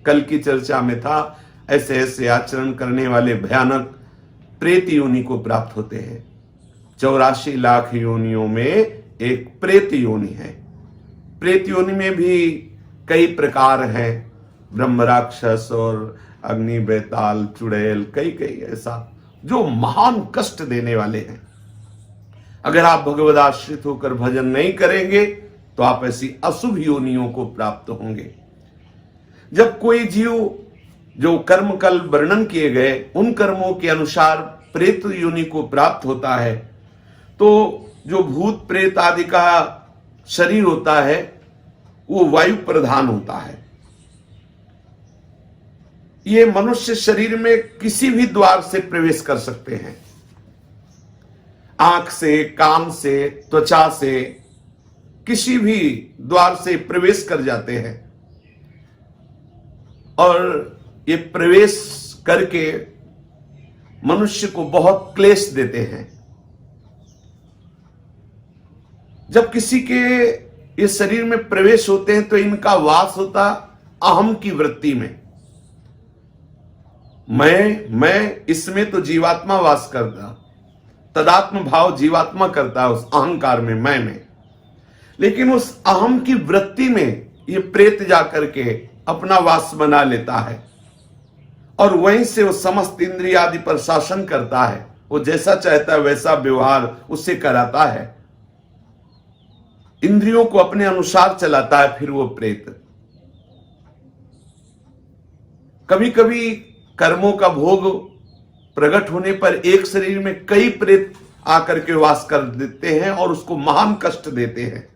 कल की चर्चा में था, ऐसे ऐसे आचरण करने वाले भयानक प्रेत योनि को प्राप्त होते हैं। 84 लाख योनियों में एक प्रेत योनि है। प्रेत योनि में भी कई प्रकार हैं, ब्रह्म राक्षस और अग्नि बेताल चुड़ैल, कई ऐसा जो महान कष्ट देने वाले हैं। अगर आप भगवद आश्रित होकर भजन नहीं करेंगे तो आप ऐसी अशुभ योनियों को प्राप्त होंगे। जब कोई जीव जो कर्म कल वर्णन किए गए उन कर्मों के अनुसार प्रेत योनि को प्राप्त होता है, तो जो भूत प्रेत आदि का शरीर होता है वो वायु प्रधान होता है। ये मनुष्य शरीर में किसी भी द्वार से प्रवेश कर सकते हैं, आंख से, कान से, त्वचा से, किसी भी द्वार से प्रवेश कर जाते हैं और ये प्रवेश करके मनुष्य को बहुत क्लेश देते हैं। जब किसी के ये शरीर में प्रवेश होते हैं तो इनका वास होता अहम की वृत्ति में। मैं इसमें तो जीवात्मा वास करता, तदात्म भाव जीवात्मा करता है उस अहंकार में, मैं में। लेकिन उस अहम की वृत्ति में ये प्रेत जाकर के अपना वास बना लेता है और वहीं से वो समस्त इंद्रिय आदि पर शासन करता है। वो जैसा चाहता है वैसा व्यवहार उससे कराता है, इंद्रियों को अपने अनुसार चलाता है। फिर वो प्रेत कभी कभी कर्मों का भोग प्रकट होने पर एक शरीर में कई प्रेत आकर के वास कर देते हैं और उसको महान कष्ट देते हैं।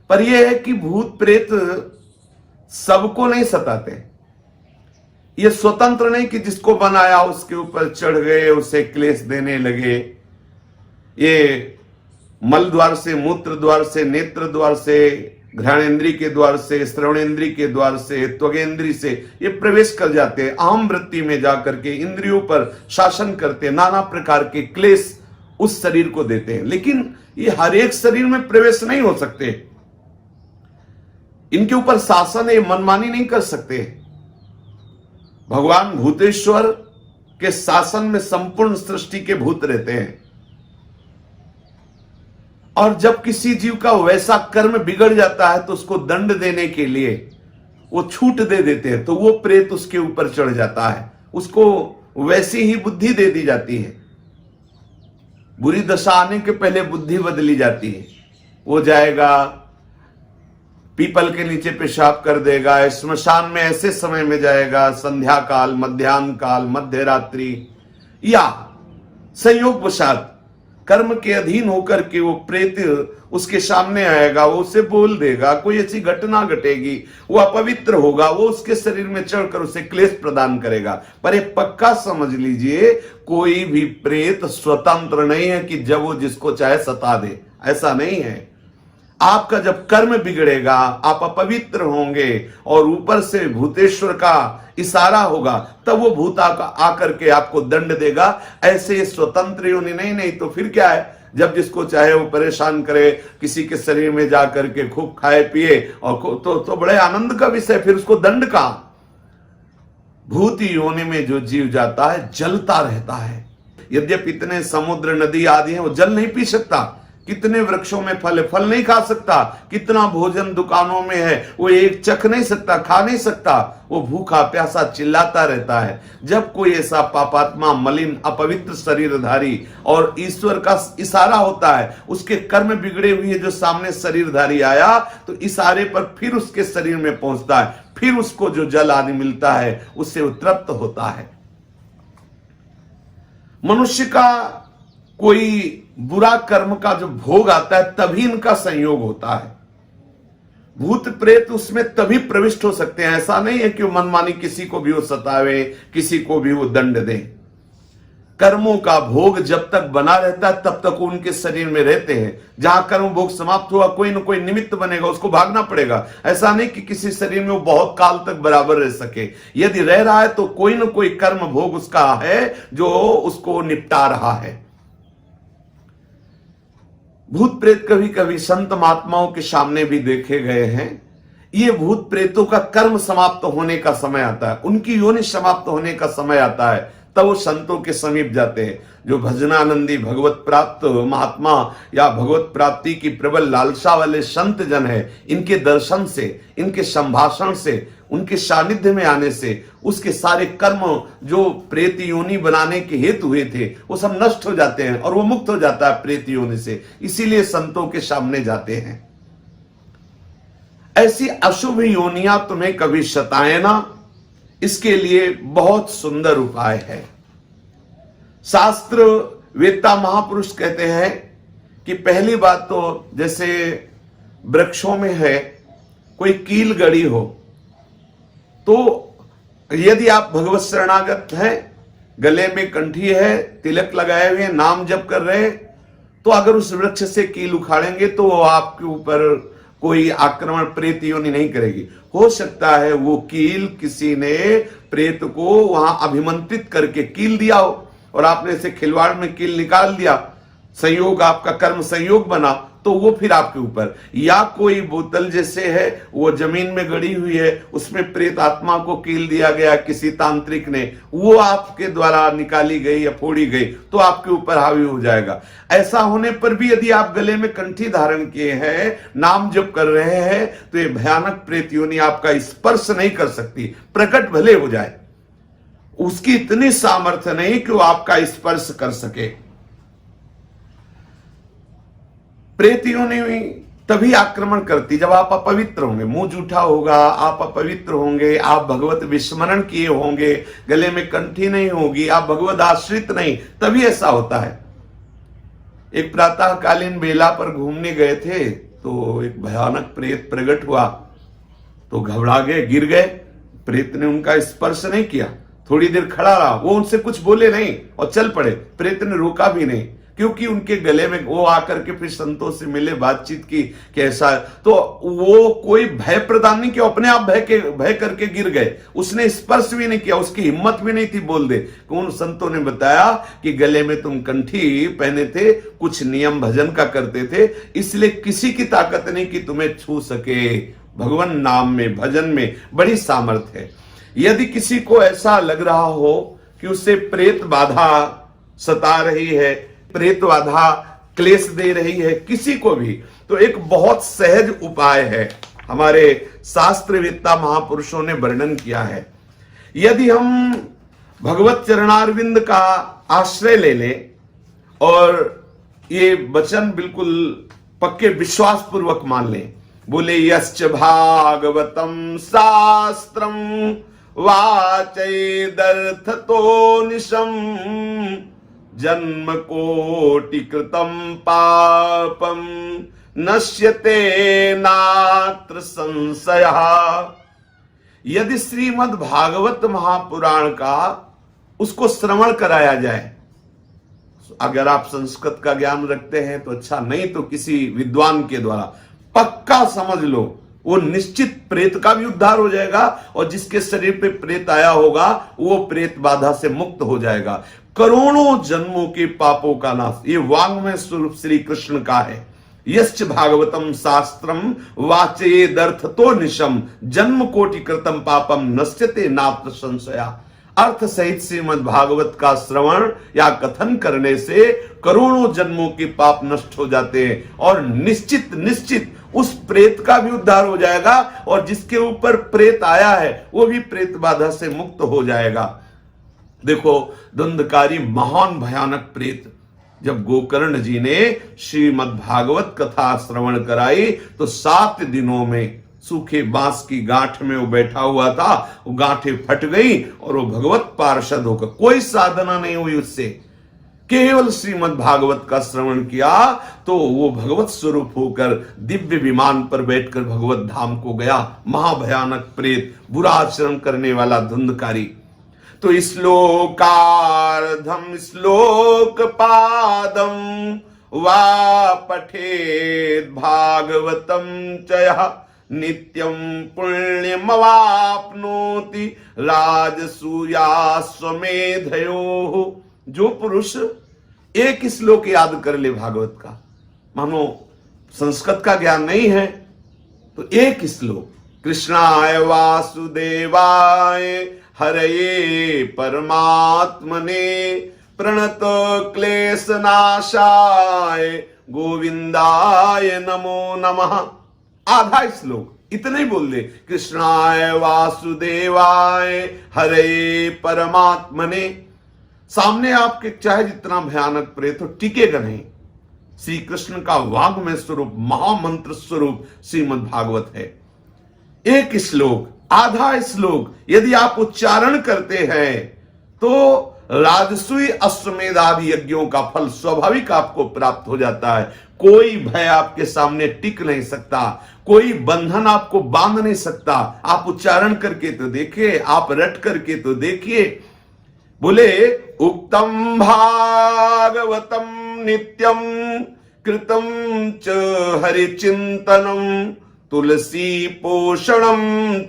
पर यह है कि भूत प्रेत सबको नहीं सताते। ये स्वतंत्र नहीं कि जिसको बनाया उसके ऊपर चढ़ गए, उसे क्लेश देने लगे। ये मल द्वार से, मूत्र द्वार से, नेत्र द्वार से, घ्राणेन्द्रिय के द्वार से, श्रवणेन्द्रिय के द्वार से, त्वगेन्द्रिय से ये प्रवेश कर जाते हैं। अहम वृत्ति में जाकर के इंद्रियों पर शासन करते, नाना प्रकार के क्लेश उस शरीर को देते हैं। लेकिन ये हर एक शरीर में प्रवेश नहीं हो सकते, इनके ऊपर शासन ये मनमानी नहीं कर सकते। भगवान भूतेश्वर के शासन में संपूर्ण सृष्टि के भूत रहते हैं और जब किसी जीव का वैसा कर्म बिगड़ जाता है तो उसको दंड देने के लिए वो छूट दे देते हैं, तो वो प्रेत उसके ऊपर चढ़ जाता है, उसको वैसी ही बुद्धि दे दी जाती है। बुरी दशा आने के पहले बुद्धि बदली जाती है। वो जाएगा पीपल के नीचे पेशाब कर देगा, श्मशान में ऐसे समय में जाएगा, संध्या काल, मध्याह्न काल, मध्य रात्रि, या संयोग वशात कर्म के अधीन होकर के वो प्रेत उसके सामने आएगा, वो उसे बोल देगा, कोई ऐसी घटना घटेगी, वो अपवित्र होगा, वो उसके शरीर में चढ़कर उसे क्लेश प्रदान करेगा। पर ये पक्का समझ लीजिए, कोई भी प्रेत स्वतंत्र नहीं है कि जब वो जिसको चाहे सता दे, ऐसा नहीं है। आपका जब कर्म बिगड़ेगा, आप अपवित्र होंगे और ऊपर से भूतेश्वर का इशारा होगा, तब वो भूत आकर के आपको दंड देगा। ऐसे स्वतंत्र योनि नहीं तो फिर क्या है, जब जिसको चाहे वो परेशान करे, किसी के शरीर में जाकर के खूब खाए पिए और तो बड़े आनंद का विषय, फिर उसको दंड का। भूत योनि में जो जीव जाता है जलता रहता है। यद्यपि इतने समुद्र नदी आदि हैं, वो जल नहीं पी सकता, कितने वृक्षों में फल नहीं खा सकता, कितना भोजन दुकानों में है वो एक चख नहीं सकता, खा नहीं सकता, वो भूखा प्यासा चिल्लाता रहता है। जब कोई ऐसा पापात्मा, मलिन, अपवित्र शरीरधारी और ईश्वर का इशारा होता है, उसके कर्म बिगड़े हुए जो सामने शरीरधारी आया, तो इशारे पर फिर उसके शरीर में पहुंचता है, फिर उसको जो जल आदि मिलता है उससे वो तृप्त होता है। मनुष्य का कोई बुरा कर्म का जो भोग आता है तभी इनका संयोग होता है। भूत प्रेत उसमें तभी प्रविष्ट हो सकते हैं। ऐसा नहीं है कि वो मनमानी किसी को भी वो सतावे, किसी को भी वो दंड दे। कर्मों का भोग जब तक बना रहता है तब तक उनके शरीर में रहते हैं। जहां कर्म भोग समाप्त हुआ, कोई न कोई निमित्त बनेगा, उसको भागना पड़ेगा। ऐसा नहीं कि किसी शरीर में वो बहुत काल तक बराबर रह सके। यदि रह रहा है तो कोई न कोई कर्म भोग उसका है जो उसको निपटा रहा है। भूत प्रेत कभी कभी संत महात्माओं के सामने भी देखे गए हैं। ये भूत प्रेतों का कर्म समाप्त होने का समय आता है, उनकी योनि समाप्त होने का समय आता है, तब वो संतों के समीप जाते हैं। जो भजनानंदी भगवत प्राप्त महात्मा या भगवत प्राप्ति की प्रबल लालसा वाले संत जन है, इनके दर्शन से, इनके संभाषण से, उनके सानिध्य में आने से उसके सारे कर्म जो प्रेत योनि बनाने के हेतु हुए थे वो सब नष्ट हो जाते हैं और वो मुक्त हो जाता है प्रेत योनि से। इसीलिए संतों के सामने जाते हैं। ऐसी अशुभ योनियां तुम्हें कभी सताए ना, इसके लिए बहुत सुंदर उपाय है। शास्त्र वेत्ता महापुरुष कहते हैं कि पहली बात तो जैसे वृक्षों में है कोई कील गड़ी हो, तो यदि आप भगवत शरणागत हैं, गले में कंठी है, तिलक लगाए हुए, नाम जप कर रहे हैं, तो अगर उस वृक्ष से कील उखाड़ेंगे तो वो आपके ऊपर कोई आक्रमण प्रेत योनि नहीं करेगी। हो सकता है वो कील किसी ने प्रेत को वहां अभिमंत्रित करके कील दिया हो और आपने इसे खिलवाड़ में कील निकाल दिया, संयोग आपका कर्म संयोग बना, तो वो फिर आपके ऊपर। या कोई बोतल जैसे है वो जमीन में गड़ी हुई है, उसमें प्रेत आत्मा को कील दिया गया किसी तांत्रिक ने, वो आपके द्वारा निकाली गई या फोड़ी गई तो आपके ऊपर हावी हो जाएगा। ऐसा होने पर भी यदि आप गले में कंठी धारण किए हैं, नाम जप कर रहे हैं, तो ये भयानक प्रेत योनि आपका स्पर्श नहीं कर सकती, प्रकट भले हो जाए, उसकी इतनी सामर्थ्य नहीं कि वो आपका स्पर्श कर सके। प्रेत योनि तभी आक्रमण करती जब आप अपवित्र होंगे, मुंह जूठा होगा, आप अपवित्र होंगे, आप भगवत विस्मरण किए होंगे, गले में कंठी नहीं होगी, आप भगवत आश्रित नहीं, तभी ऐसा होता है। एक प्रातःकालीन बेला पर घूमने गए थे तो एक भयानक प्रेत प्रकट हुआ, तो घबरा गए, गिर गए। प्रेत ने उनका स्पर्श नहीं किया, थोड़ी देर खड़ा रहा, वो उनसे कुछ बोले नहीं और चल पड़े। प्रेत ने रोका भी नहीं, क्योंकि उनके गले में वो आकर के फिर संतों से मिले, बातचीत की कैसा, तो वो कोई भय प्रदान नहीं किया, अपने आप भय करके गिर गए, उसने स्पर्श भी नहीं किया, उसकी हिम्मत भी नहीं थी बोल दे। उन संतों ने बताया कि गले में तुम कंठी पहने थे, कुछ नियम भजन का करते थे, इसलिए किसी की ताकत नहीं कि तुम्हें छू सके। भगवान नाम में, भजन में बड़ी सामर्थ्य है। यदि किसी को ऐसा लग रहा हो कि उसे प्रेत बाधा सता रही है, प्रेत बाधा क्लेश दे रही है किसी को भी, तो एक बहुत सहज उपाय है, हमारे शास्त्रवेत्ता महापुरुषों ने वर्णन किया है। यदि हम भगवत चरणारविंद का आश्रय ले लें और ये वचन बिल्कुल पक्के विश्वास पूर्वक मान लें, बोले यश्च भागवतम शास्त्रम वाचैदर्थतो निशम जन्म कोटि कृतम पापम नश्यते नात्र संशयः। यदि श्रीमद् भागवत महापुराण का उसको श्रवण कराया जाए, अगर आप संस्कृत का ज्ञान रखते हैं तो अच्छा, नहीं तो किसी विद्वान के द्वारा पक्का समझ लो, वो निश्चित प्रेत का भी उद्धार हो जाएगा और जिसके शरीर पे प्रेत आया होगा वो प्रेत बाधा से मुक्त हो जाएगा। करोड़ों जन्मों के पापों का नाश, ये वांग्मय स्वरूप श्री कृष्ण का है। यश्च भागवतम शास्त्रम वाचेदर्थतो निशम जन्म कोटि कृतम पापम नश्यते नात्र संशया। अर्थ सहित श्रीमद् भागवत का श्रवण या कथन करने से करोड़ों जन्मों के पाप नष्ट हो जाते हैं और निश्चित निश्चित उस प्रेत का भी उद्धार हो जाएगा और जिसके ऊपर प्रेत आया है वो भी प्रेत बाधा से मुक्त हो जाएगा। देखो, धुंधकारी महान भयानक प्रेत, जब गोकर्ण जी ने श्रीमद् भागवत कथा श्रवण कराई तो 7 दिनों में सूखे बांस की गांठ में वो बैठा हुआ था, वो गांठें फट गई और वो भगवत पार्षद होकर, कोई साधना नहीं हुई उससे, केवल श्रीमद् भागवत का श्रवण किया तो वो भगवत स्वरूप होकर दिव्य विमान पर बैठकर भगवत धाम को गया। महाभयानक प्रेत, बुरा आचरण करने वाला धुंधकारी। तो श्लोकार्धम श्लोक पादम वा पठेद भागवतम चयः नित्यम पुण्यमवाप्नोति राजसूयाश्वमेधयोः। जो पुरुष एक श्लोक याद कर ले भागवत का, मानो संस्कृत का ज्ञान नहीं है तो एक श्लोक, कृष्णाय वासुदेवाय हरये परमात्मने प्रणत क्लेशनाशाय गोविंदाय नमो नमः। आधा श्लोक इतने ही बोल दे, कृष्णाय वासुदेवाय हरये परमात्मने। सामने आपके चाहे जितना भयानक प्रेत हो टिकेगा नहीं। श्री कृष्ण का वाग्मय स्वरूप महामंत्र स्वरूप श्रीमद् भागवत है। एक श्लोक, आधा श्लोक यदि आप उच्चारण करते हैं तो राजसूय अश्वमेध आदि यज्ञों का फल स्वाभाविक आपको प्राप्त हो जाता है। कोई भय आपके सामने टिक नहीं सकता, कोई बंधन आपको बांध नहीं सकता। आप उच्चारण करके तो देखिए, आप रट करके तो देखिए। बोले उक्तम भागवतम नित्यम कृतम च हरिचिंतनम तुलसी पोषणम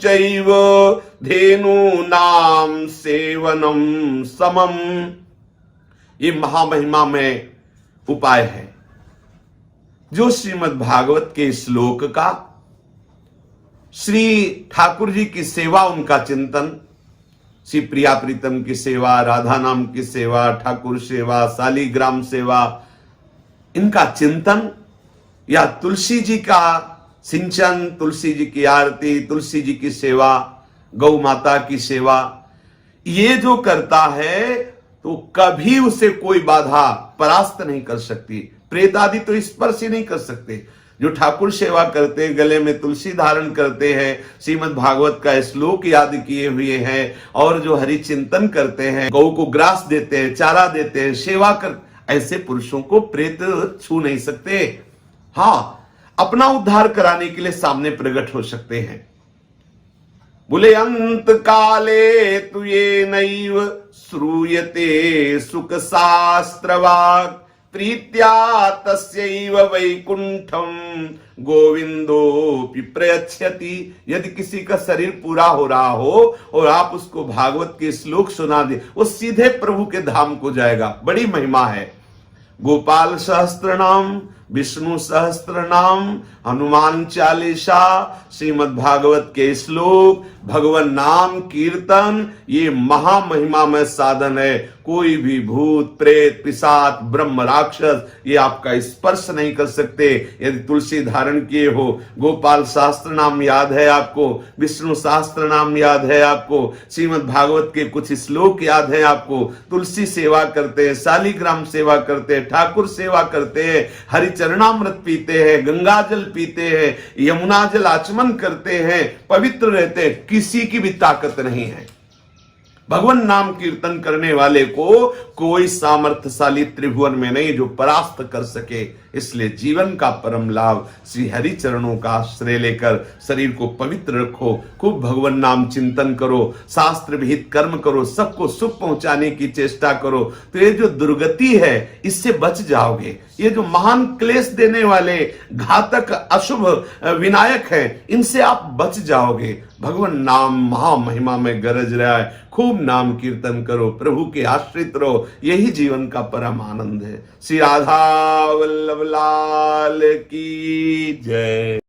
चैव धेनु नाम सेवनम समम। ये महामहिमा में उपाय है जो श्रीमद् भागवत के श्लोक का, श्री ठाकुर जी की सेवा, उनका चिंतन, श्री प्रिया प्रीतम की सेवा, राधा नाम की सेवा, ठाकुर सेवा, शालीग्राम सेवा, इनका चिंतन, या तुलसी जी का सिंचन, तुलसी जी की आरती, तुलसी जी की सेवा, गौ माता की सेवा, ये जो करता है तो कभी उसे कोई बाधा परास्त नहीं कर सकती। प्रेत आदि तो स्पर्श ही नहीं कर सकते। जो ठाकुर सेवा करते हैं, गले में तुलसी धारण करते हैं, श्रीमद् भागवत का श्लोक याद किए हुए हैं, और जो हरि चिंतन करते हैं, गौ को ग्रास देते हैं, चारा देते हैं, सेवा कर, ऐसे पुरुषों को प्रेत छू नहीं सकते। हाँ, अपना उद्धार कराने के लिए सामने प्रकट हो सकते हैं। बोले अंत काले तु ये नैव श्रूयते सुख शास्त्रवाक् प्रीत्या तस्यैव वैकुंठम गोविंदोपि प्रयच्छति। यदि किसी का शरीर पूरा हो रहा हो और आप उसको भागवत के श्लोक सुना दे, वो सीधे प्रभु के धाम को जाएगा। बड़ी महिमा है। गोपाल सहस्त्र नाम, विष्णु सहस्त्र नाम, हनुमान चालीसा, श्रीमद् भागवत के श्लोक, भगवान नाम कीर्तन, ये महामहिमा में साधन है। कोई भी भूत प्रेत पिशाच ब्रह्म राक्षस ये आपका स्पर्श नहीं कर सकते यदि तुलसी धारण किए हो। गोपाल शास्त्र नाम याद है आपको, विष्णु शास्त्र नाम याद है आपको, श्रीमद् भागवत के कुछ श्लोक याद है आपको, तुलसी सेवा करते हैं, शालीग्राम सेवा करते हैं, ठाकुर सेवा करते हैं, हरिचरणामृत पीते हैं, गंगा जल पीते हैं, यमुना जल आचमन करते हैं, पवित्र रहते हैं, किसी की भी ताकत नहीं है। भगवान नाम कीर्तन करने वाले को कोई सामर्थ्यशाली त्रिभुवन में नहीं जो परास्त कर सके। इसलिए जीवन का परम लाभ श्री हरि चरणों का आश्रय लेकर शरीर को पवित्र रखो, खूब भगवान नाम चिंतन करो, शास्त्र विहित कर्म करो, सबको सुख पहुंचाने की चेष्टा करो, तो ये जो दुर्गति है इससे बच जाओगे। ये जो महान क्लेश देने वाले घातक अशुभ विनायक हैं, इनसे आप बच जाओगे। भगवान नाम महामहिमा में गरज रहा है। खूब नाम कीर्तन करो, प्रभु के आश्रित रहो, यही जीवन का परम आनंद है। श्री राधा वल्लभ लाल की जय।